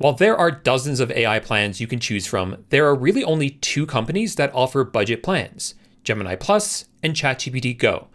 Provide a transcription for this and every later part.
While there are dozens of AI plans you can choose from, there are really only two companies that offer budget plans, Gemini Plus and ChatGPT Go.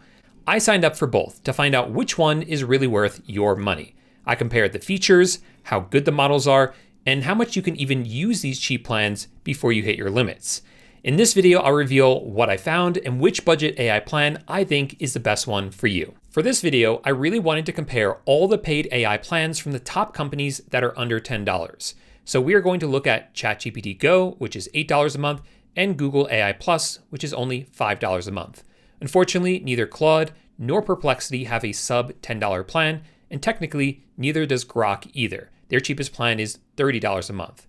I signed up for both to find out which one is really worth your money. I compared the features, how good the models are, and how much you can even use these cheap plans before you hit your limits. In this video, I'll reveal what I found and which budget AI plan I think is the best one for you. For this video, I really wanted to compare all the paid AI plans from the top companies that are under $10. So we are going to look at ChatGPT Go, which is $8 a month, and Google AI Plus, which is only $5 a month. Unfortunately, neither Claude nor Perplexity have a sub $10 plan, and technically, neither does Grok either. Their cheapest plan is $30 a month.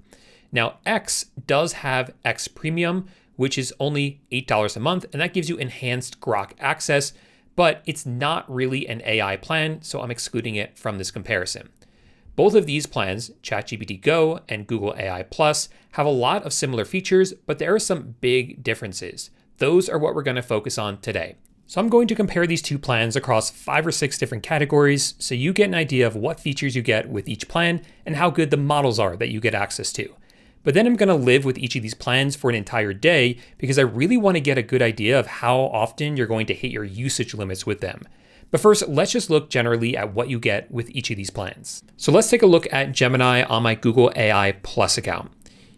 Now, X does have X Premium, which is only $8 a month, and that gives you enhanced Grok access, but it's not really an AI plan, so I'm excluding it from this comparison. Both of these plans, ChatGPT Go and Google AI Plus, have a lot of similar features, but there are some big differences. Those are what we're going to focus on today. So I'm going to compare these two plans across 5 or 6 different categories so you get an idea of what features you get with each plan and how good the models are that you get access to. But then I'm going to live with each of these plans for an entire day because I really want to get a good idea of how often you're going to hit your usage limits with them. But first, let's just look generally at what you get with each of these plans. So let's take a look at Gemini on my Google AI Plus account.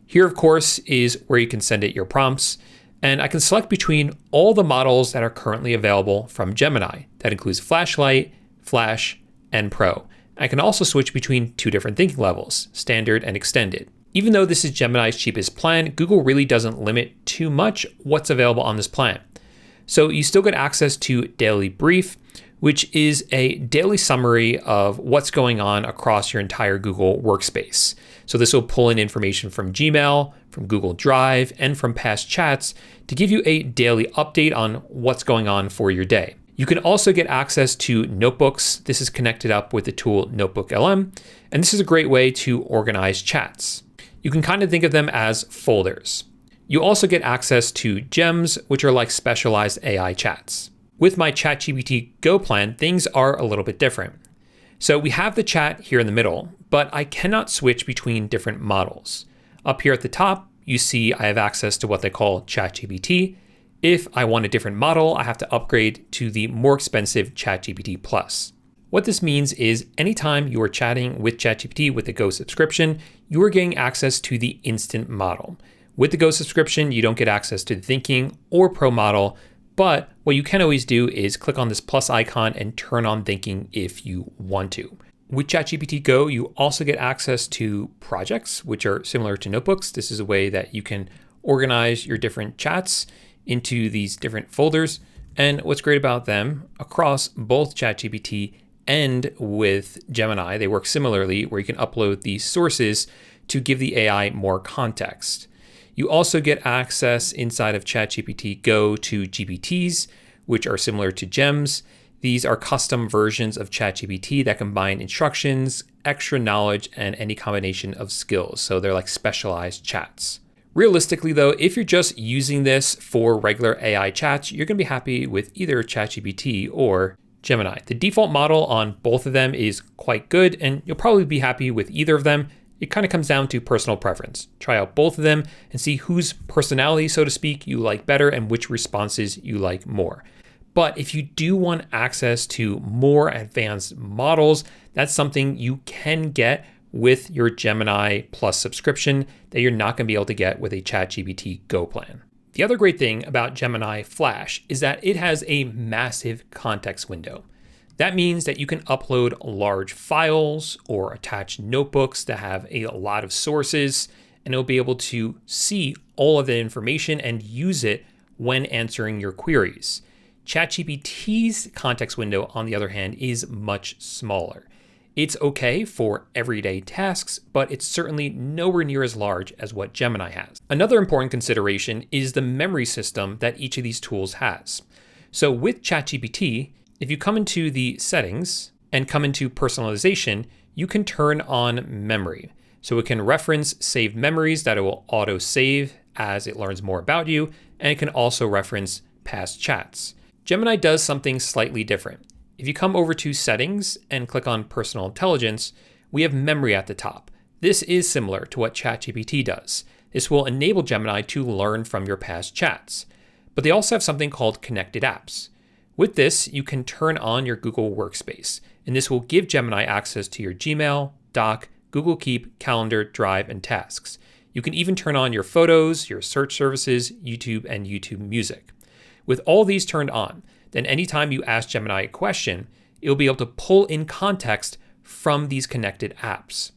Here, of course, is where you can send it your prompts. And I can select between all the models that are currently available from Gemini. That includes Flashlight, Flash, and Pro. I can also switch between 2 different thinking levels, standard and extended. Even though this is Gemini's cheapest plan, Google really doesn't limit too much what's available on this plan. So you still get access to Daily Brief, which is a daily summary of what's going on across your entire Google workspace. So this will pull in information from Gmail, from Google Drive, and from past chats to give you a daily update on what's going on for your day. You can also get access to notebooks. This is connected up with the tool Notebook LM, and this is a great way to organize chats. You can kind of think of them as folders. You also get access to gems, which are like specialized AI chats. With my ChatGPT Go plan, things are a little bit different. So we have the chat here in the middle, but I cannot switch between different models. Up here at the top, you see I have access to what they call ChatGPT. If I want a different model, I have to upgrade to the more expensive ChatGPT Plus. What this means is anytime you are chatting with ChatGPT with the Go subscription, you are getting access to the instant model. With the Go subscription, you don't get access to the Thinking or Pro model, but what you can always do is click on this plus icon and turn on Thinking if you want to. With ChatGPT Go, you also get access to projects, which are similar to notebooks. This is a way that you can organize your different chats into these different folders. And what's great about them, across both ChatGPT and with Gemini, they work similarly where you can upload these sources to give the AI more context. You also get access inside of ChatGPT Go to GPTs, which are similar to gems. These are custom versions of ChatGPT that combine instructions, extra knowledge, and any combination of skills. So they're like specialized chats. Realistically though, if you're just using this for regular AI chats, you're gonna be happy with either ChatGPT or Gemini. The default model on both of them is quite good, and you'll probably be happy with either of them. It kind of comes down to personal preference. Try out both of them and see whose personality, so to speak, you like better and which responses you like more. But if you do want access to more advanced models, that's something you can get with your Gemini Plus subscription that you're not going to be able to get with a ChatGPT Go plan. The other great thing about Gemini Flash is that it has a massive context window. That means that you can upload large files or attach notebooks that have a lot of sources, and it'll be able to see all of the information and use it when answering your queries. ChatGPT's context window, on the other hand, is much smaller. It's okay for everyday tasks, but it's certainly nowhere near as large as what Gemini has. Another important consideration is the memory system that each of these tools has. So with ChatGPT, if you come into the settings and come into personalization, you can turn on memory. So it can reference saved memories that it will auto save as it learns more about you, and it can also reference past chats. Gemini does something slightly different. If you come over to settings and click on personal intelligence, we have memory at the top. This is similar to what ChatGPT does. This will enable Gemini to learn from your past chats. But they also have something called connected apps. With this, you can turn on your Google Workspace, and this will give Gemini access to your Gmail, Doc, Google Keep, Calendar, Drive, and Tasks. You can even turn on your photos, your search services, YouTube, and YouTube Music. With all these turned on, then anytime you ask Gemini a question, it'll be able to pull in context from these connected apps.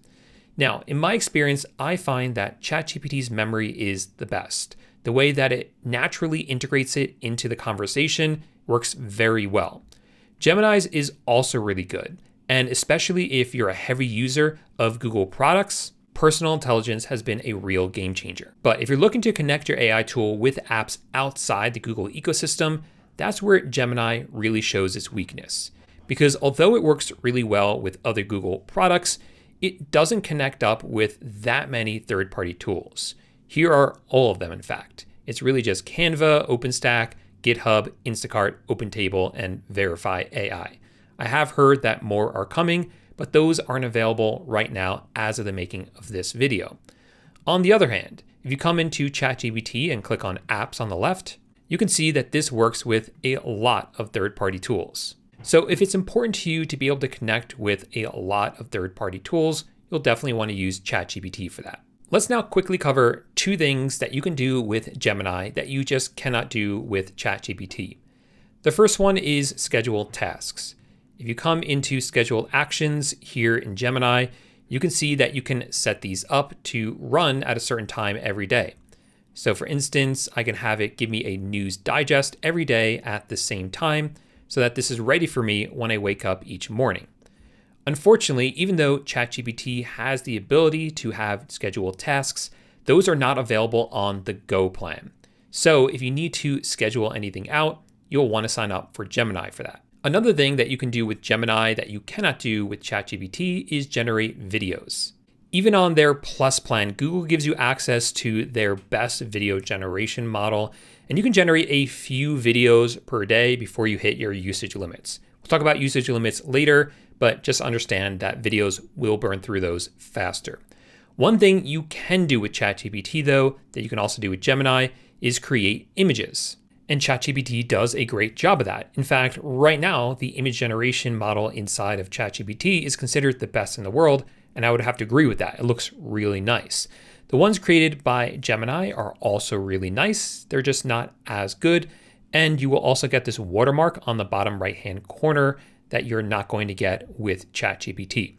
Now, in my experience, I find that ChatGPT's memory is the best. The way that it naturally integrates it into the conversation works very well. Gemini's is also really good, and especially if you're a heavy user of Google products, personal intelligence has been a real game changer. But if you're looking to connect your AI tool with apps outside the Google ecosystem, that's where Gemini really shows its weakness. Because although it works really well with other Google products, it doesn't connect up with that many third-party tools. Here are all of them, in fact. It's really just Canva, OpenStack, GitHub, Instacart, OpenTable, and Verify AI. I have heard that more are coming, but those aren't available right now as of the making of this video. On the other hand, if you come into ChatGPT and click on Apps on the left, you can see that this works with a lot of third-party tools. So if it's important to you to be able to connect with a lot of third-party tools, you'll definitely want to use ChatGPT for that. Let's now quickly cover two things that you can do with Gemini that you just cannot do with ChatGPT. The first one is schedule tasks. If you come into schedule actions here in Gemini, you can see that you can set these up to run at a certain time every day. So for instance, I can have it give me a news digest every day at the same time so that this is ready for me when I wake up each morning. Unfortunately, even though ChatGPT has the ability to have scheduled tasks, those are not available on the Go plan. So if you need to schedule anything out, you'll want to sign up for Gemini for that. Another thing that you can do with Gemini that you cannot do with ChatGPT is generate videos. Even on their Plus plan, Google gives you access to their best video generation model, and you can generate a few videos per day before you hit your usage limits. We'll talk about usage limits later, but just understand that videos will burn through those faster. One thing you can do with ChatGPT though, that you can also do with Gemini, is create images. And ChatGPT does a great job of that. In fact, right now, the image generation model inside of ChatGPT is considered the best in the world, and I would have to agree with that. It looks really nice. The ones created by Gemini are also really nice. They're just not as good. And you will also get this watermark on the bottom right-hand corner that you're not going to get with ChatGPT.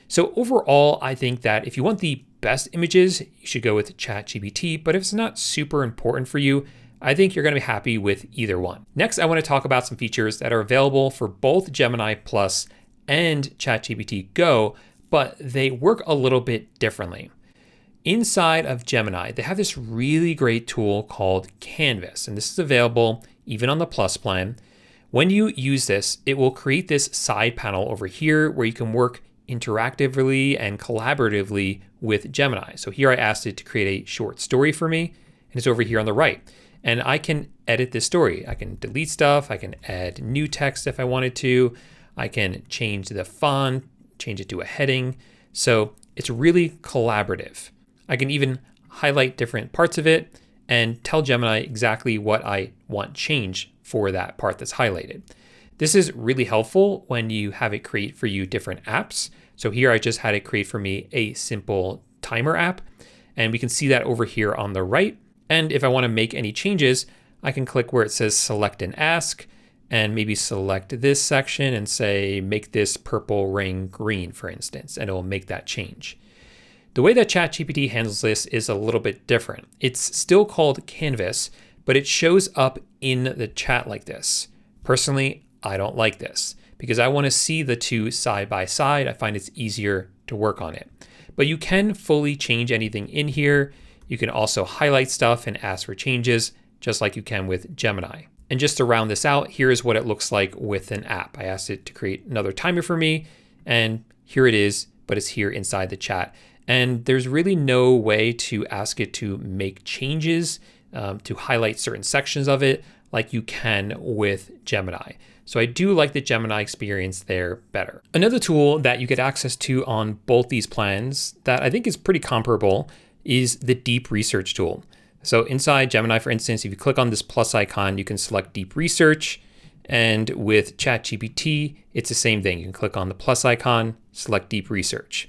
So overall, I think that if you want the best images, you should go with ChatGPT, but if it's not super important for you, I think you're going to be happy with either one. Next, I want to talk about some features that are available for both Gemini Plus and ChatGPT Go, but they work a little bit differently. Inside of Gemini, they have this really great tool called Canvas, and this is available even on the Plus plan. When you use this, it will create this side panel over here where you can work interactively and collaboratively with Gemini. So here I asked it to create a short story for me, and it's over here on the right. And I can edit this story. I can delete stuff. I can add new text if I wanted to. I can change the font, change it to a heading. So it's really collaborative. I can even highlight different parts of it and tell Gemini exactly what I want change for that part that's highlighted. This is really helpful when you have it create for you different apps. So here I just had it create for me a simple timer app, and we can see that over here on the right. And if I want to make any changes, I can click where it says select and ask, and maybe select this section and say, make this purple ring green, for instance, and it will make that change. The way that ChatGPT handles this is a little bit different. It's still called Canvas, but it shows up in the chat like this. Personally, I don't like this because I want to see the two side by side. I find it's easier to work on it. But you can fully change anything in here. You can also highlight stuff and ask for changes, just like you can with Gemini. And just to round this out, here's what it looks like with an app. I asked it to create another timer for me, and here it is, but it's here inside the chat. And there's really no way to ask it to make changes, to highlight certain sections of it. like you can with Gemini. So I do like the Gemini experience there better. Another tool that you get access to on both these plans that I think is pretty comparable is the deep research tool. So inside Gemini, for instance, if you click on this plus icon, you can select deep research. And with ChatGPT, it's the same thing. You can click on the plus icon, select deep research.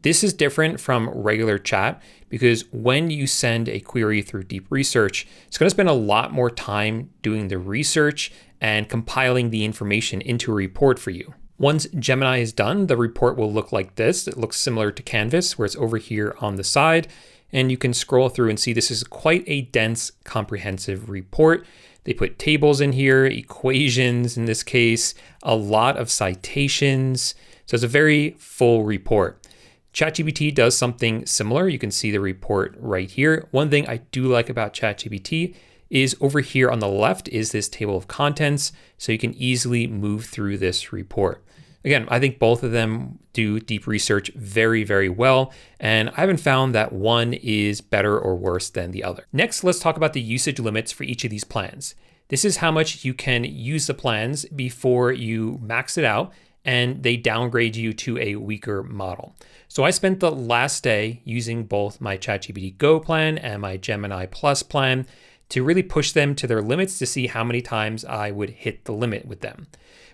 This is different from regular chat because when you send a query through deep research, it's going to spend a lot more time doing the research and compiling the information into a report for you. Once Gemini is done, the report will look like this. It looks similar to Canvas, where it's over here on the side. And you can scroll through and see this is quite a dense, comprehensive report. They put tables in here, equations in this case, a lot of citations. So it's a very full report. ChatGPT does something similar. You can see the report right here. One thing I do like about ChatGPT is over here on the left is this table of contents, so you can easily move through this report. Again, I think both of them do deep research very, very well, and I haven't found that one is better or worse than the other. Next, let's talk about the usage limits for each of these plans. This is how much you can use the plans before you max it out and they downgrade you to a weaker model. So I spent the last day using both my ChatGPT Go plan and my Gemini Plus plan to really push them to their limits to see how many times I would hit the limit with them.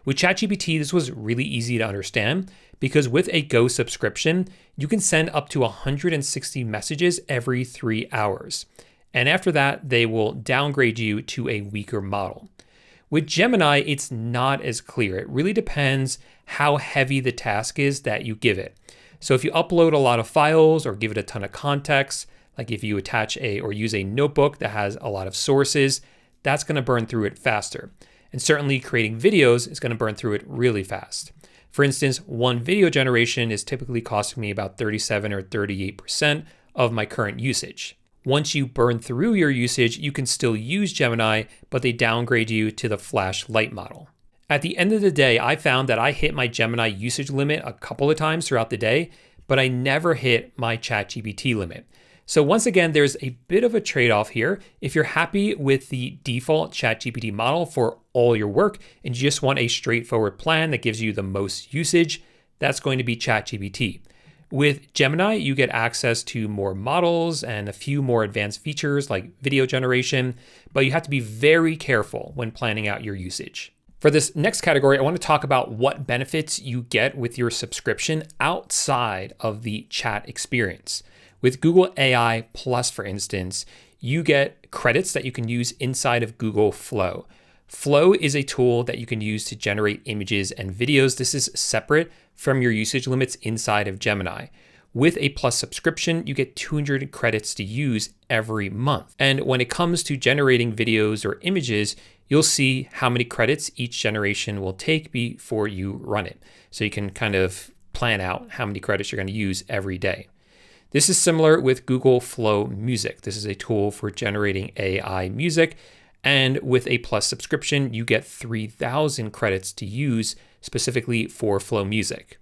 With ChatGPT, this was really easy to understand because with a Go subscription, you can send up to 160 messages every 3 hours. And after that, they will downgrade you to a weaker model. With Gemini, it's not as clear. It really depends how heavy the task is that you give it. So if you upload a lot of files or give it a ton of context, like if you attach or use a notebook that has a lot of sources, that's going to burn through it faster. And certainly creating videos is going to burn through it really fast. For instance, one video generation is typically costing me about 37 or 38% of my current usage. Once you burn through your usage, you can still use Gemini, but they downgrade you to the Flash Lite model. At the end of the day, I found that I hit my Gemini usage limit a couple of times throughout the day, but I never hit my ChatGPT limit. So once again, there's a bit of a trade-off here. If you're happy with the default ChatGPT model for all your work and you just want a straightforward plan that gives you the most usage, that's going to be ChatGPT. With Gemini, you get access to more models and a few more advanced features like video generation, but you have to be very careful when planning out your usage. For this next category, I want to talk about what benefits you get with your subscription outside of the chat experience. With Google AI Plus, for instance, you get credits that you can use inside of Google Flow. Flow is a tool that you can use to generate images and videos. This is separate from your usage limits inside of Gemini. With a Plus subscription, you get 200 credits to use every month. And when it comes to generating videos or images, you'll see how many credits each generation will take before you run it. So you can kind of plan out how many credits you're going to use every day. This is similar with Google Flow Music. This is a tool for generating AI music. And with a Plus subscription, you get 3,000 credits to use specifically for Flow Music.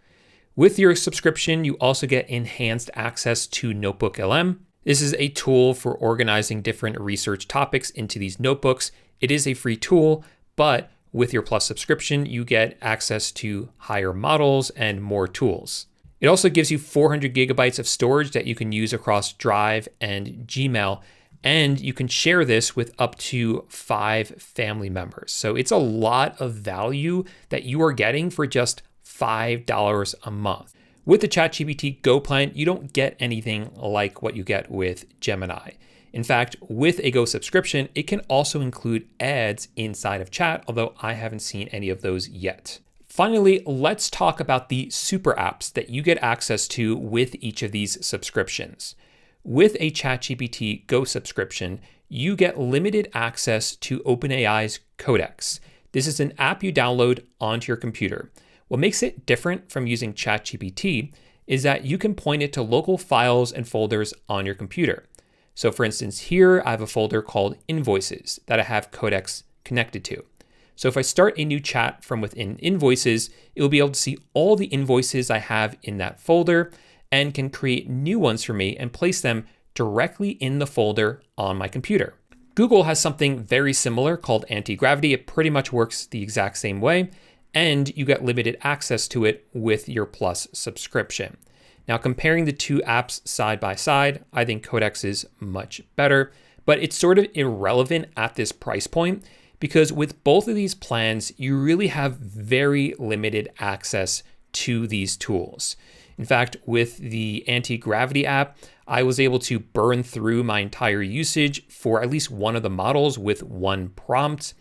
With your subscription, you also get enhanced access to Notebook LM. This is a tool for organizing different research topics into these notebooks. It is a free tool, but with your Plus subscription, you get access to higher models and more tools. It also gives you 400 gigabytes of storage that you can use across Drive and Gmail, and you can share this with up to 5 family members. So it's a lot of value that you are getting for just $5 a month. With the ChatGPT Go plan, you don't get anything like what you get with Gemini. In fact, with a Go subscription, it can also include ads inside of chat, although I haven't seen any of those yet. Finally, let's talk about the super apps that you get access to with each of these subscriptions. With a ChatGPT Go subscription, you get limited access to OpenAI's Codex. This is an app you download onto your computer. What makes it different from using ChatGPT is that you can point it to local files and folders on your computer. So for instance, here I have a folder called Invoices that I have Codex connected to. So if I start a new chat from within Invoices, it will be able to see all the invoices I have in that folder and can create new ones for me and place them directly in the folder on my computer. Google has something very similar called anti-gravity. It pretty much works the exact same way, and you get limited access to it with your Plus subscription. Now, comparing the two apps side by side, I think Codex is much better, but it's sort of irrelevant at this price point because with both of these plans, you really have very limited access to these tools. In fact, with the anti-gravity app, I was able to burn through my entire usage for at least one of the models with one prompt.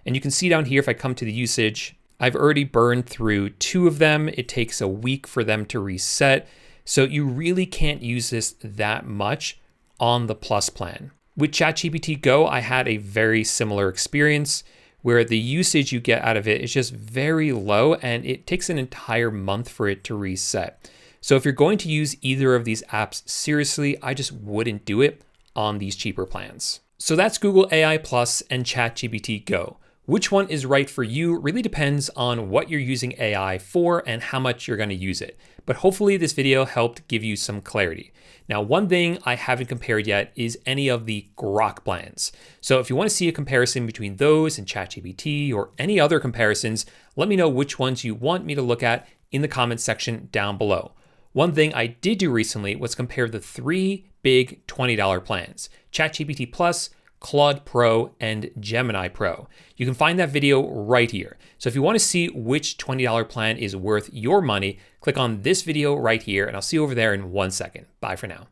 And you can see down here, if I come to the usage, I've already burned through 2 of them. It takes a week for them to reset. So you really can't use this that much on the Plus plan. With ChatGPT Go, I had a very similar experience where the usage you get out of it is just very low and it takes an entire month for it to reset. So if you're going to use either of these apps seriously, I just wouldn't do it on these cheaper plans. So that's Google AI Plus and ChatGPT Go. Which one is right for you really depends on what you're using AI for and how much you're going to use it. But hopefully this video helped give you some clarity. Now, one thing I haven't compared yet is any of the Grok plans. So if you want to see a comparison between those and ChatGPT or any other comparisons, let me know which ones you want me to look at in the comments section down below. One thing I did do recently was compare the 3 big $20 plans: ChatGPT Plus, Claude Pro, and Gemini Pro. You can find that video right here. So if you want to see which $20 plan is worth your money, click on this video right here, and I'll see you over there in 1 second. Bye for now.